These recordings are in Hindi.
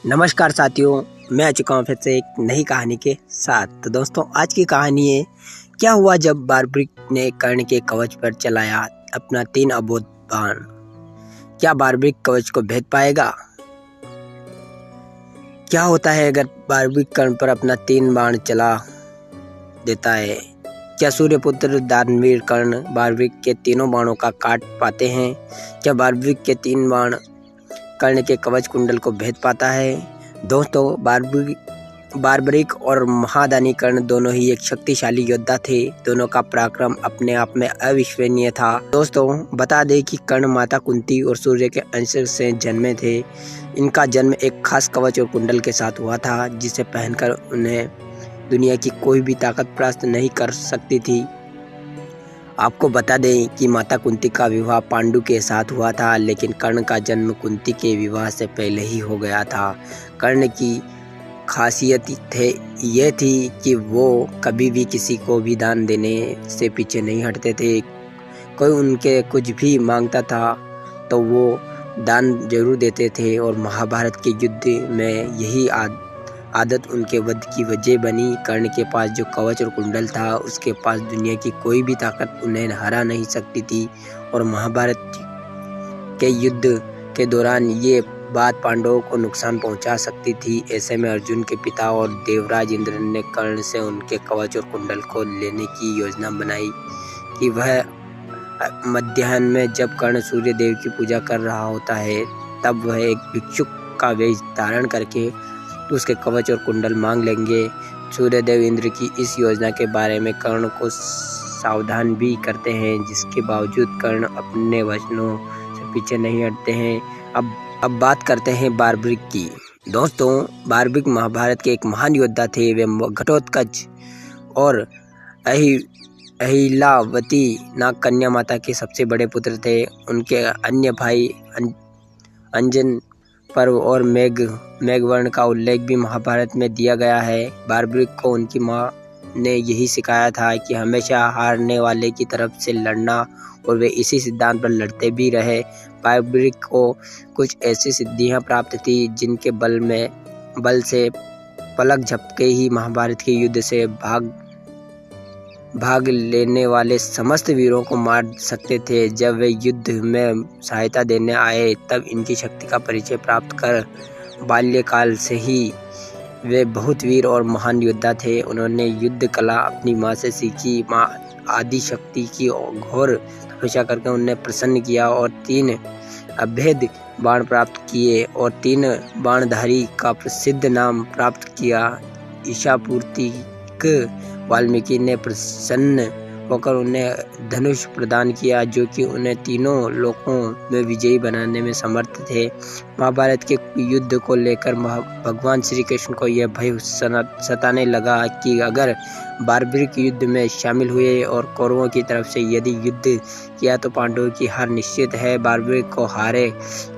नमस्कार साथियों, मैं आ चुका हूँ फिर से एक नई कहानी के साथ। तो दोस्तों, आज की कहानी है क्या हुआ जब बारब्रिक ने कर्ण के कवच पर चलाया अपना 3 अबोध बाण। क्या बारब्रिक कवच को भेद पाएगा? क्या होता है अगर बारब्रिक कर्ण पर अपना 3 बाण चला देता है? क्या सूर्यपुत्र दानवीर कर्ण बारब्रिक के तीनों बाणों का काट पाते हैं? क्या बारब्रिक के 3 बाण कर्ण के कवच कुंडल को भेद पाता है? दोस्तों, बारब्रिक और महादानी कर्ण दोनों ही एक शक्तिशाली योद्धा थे। दोनों का पराक्रम अपने आप में अविश्वसनीय था। दोस्तों, बता दें कि कर्ण माता कुंती और सूर्य के अंश से जन्मे थे। इनका जन्म एक खास कवच और कुंडल के साथ हुआ था, जिसे पहनकर उन्हें दुनिया की कोई भी ताकत परास्त नहीं कर सकती थी। आपको बता दें कि माता कुंती का विवाह पांडु के साथ हुआ था, लेकिन कर्ण का जन्म कुंती के विवाह से पहले ही हो गया था। कर्ण की खासियत ये थी कि वो कभी भी किसी को भी दान देने से पीछे नहीं हटते थे। कोई उनके कुछ भी मांगता था तो वो दान जरूर देते थे, और महाभारत के युद्ध में यही आदत उनके वध की वजह बनी। कर्ण के पास जो कवच और कुंडल था, उसके पास दुनिया की कोई भी ताकत उन्हें हरा नहीं सकती थी, और महाभारत के युद्ध के दौरान ये बात पांडवों को नुकसान पहुंचा सकती थी। ऐसे में अर्जुन के पिता और देवराज इंद्र ने कर्ण से उनके कवच और कुंडल को लेने की योजना बनाई कि वह मध्याह्न में जब कर्ण सूर्य देव की पूजा कर रहा होता है, तब वह एक भिक्षुक का वेश धारण करके उसके कवच और कुंडल मांग लेंगे। सूर्यदेव इंद्र की इस योजना के बारे में कर्ण को सावधान भी करते हैं, जिसके बावजूद कर्ण अपने वचनों से पीछे नहीं हटते हैं। अब बात करते हैं बारब्रिक की। दोस्तों, बारब्रिक महाभारत के एक महान योद्धा थे। वे घटोत्कच और अहिलावती नाग कन्या माता के सबसे बड़े पुत्र थे। उनके अन्य भाई अंजन, पर्व और मेघवर्ण का उल्लेख भी महाभारत में दिया गया है। बारब्रिक को उनकी माँ ने यही सिखाया था कि हमेशा हारने वाले की तरफ से लड़ना, और वे इसी सिद्धांत पर लड़ते भी रहे। बारब्रिक को कुछ ऐसी सिद्धियां प्राप्त थी जिनके बल से पलक झपके ही महाभारत के युद्ध से भाग लेने वाले समस्त वीरों को मार सकते थे। जब वे युद्ध में सहायता देने आए, तब इनकी शक्ति का परिचय प्राप्त कर बाल्यकाल से ही वे बहुत वीर और महान योद्धा थे। उन्होंने युद्ध कला अपनी माँ से सीखी। माँ आदि शक्ति की घोर तपस्या करके उन्हें प्रसन्न किया और 3 अभेद बाण प्राप्त किए, और 3 बाणधारी का प्रसिद्ध नाम प्राप्त किया। ईशापूर्तिक वाल्मीकि ने प्रसन्न होकर उन्हें धनुष प्रदान किया, जो कि उन्हें तीनों लोकों में विजयी बनाने में समर्थ थे। महाभारत के युद्ध को लेकर भगवान श्री कृष्ण को यह भय सताने लगा कि अगर बारब्रिक युद्ध में शामिल हुए और कौरवों की तरफ से यदि युद्ध किया तो पांडवों की हार निश्चित है। बारब्रिक को हारे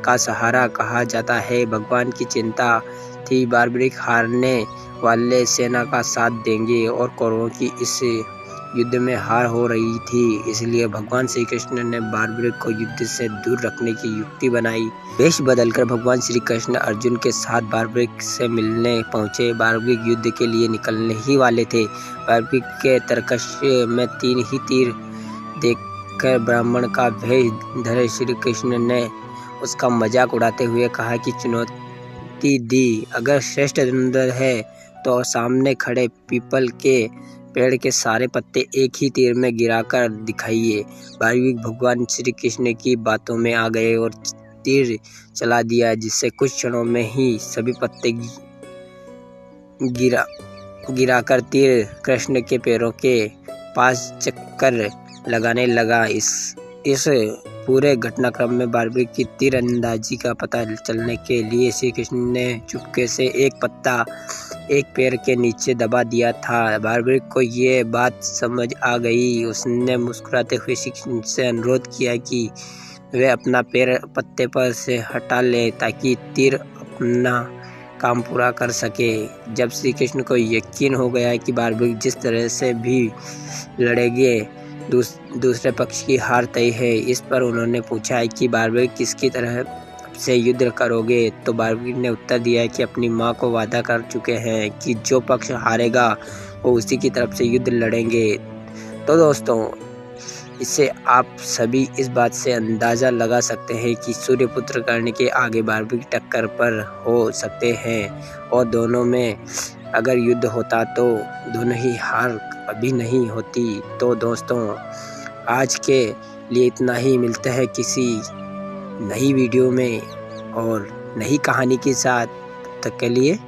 का सहारा कहा जाता है। भगवान की चिंता थी बारब्रिक हारने वाले सेना का साथ देंगे, और कौरवों की इस युद्ध में हार हो रही थी। इसलिए भगवान श्री कृष्ण ने बारब्रिक को युद्ध से दूर रखने की युक्ति बनाई। वेश बदलकर भगवान श्री कृष्ण अर्जुन के साथ बारब्रिक से मिलने पहुंचे। बारब्रिक युद्ध के लिए निकलने ही वाले थे। बारब्रिक के तरकश में 3 ही तीर देखकर ब्राह्मण का भेष धरे श्री कृष्ण ने उसका मजाक उड़ाते हुए कहा कि चुनौती दी, अगर श्रेष्ठ धनुर्धर है तो सामने खड़े पीपल के पेड़ के सारे पत्ते एक ही तीर में गिराकर दिखाइए। बारब्रिक भगवान श्री कृष्ण की बातों में आ गए और तीर चला दिया, जिससे कुछ क्षणों में ही सभी पत्ते गिराकर तीर कृष्ण के पैरों के पास चक्कर लगाने लगा। इस पूरे घटनाक्रम में बारब्रिक की तीरंदाजी का पता चलने के लिए श्री कृष्ण ने चुपके से एक पत्ता एक पैर के नीचे दबा दिया था। बारब्रिक को ये बात समझ आ गई। उसने मुस्कुराते हुए श्री कृष्ण से अनुरोध किया कि वे अपना पैर पत्ते पर से हटा ले, ताकि तीर अपना काम पूरा कर सके। जब श्री कृष्ण को यकीन हो गया कि बारब्रिक जिस तरह से भी लड़ेंगे दूसरे पक्ष की हार तय है, इस पर उन्होंने पूछा कि बारब्रिक किसकी तरफ से युद्ध करोगे? तो बार्बी ने उत्तर दिया है कि अपनी माँ को वादा कर चुके हैं कि जो पक्ष हारेगा वो उसी की तरफ से युद्ध लड़ेंगे। तो दोस्तों, इससे आप सभी इस बात से अंदाज़ा लगा सकते हैं कि सूर्यपुत्र कर्ण के आगे बार्बी की टक्कर पर हो सकते हैं, और दोनों में अगर युद्ध होता तो दोनों ही हार कभी नहीं होती। तो दोस्तों, आज के लिए इतना ही। मिलते हैं किसी नई वीडियो में और नई कहानी के साथ। तब तक के लिए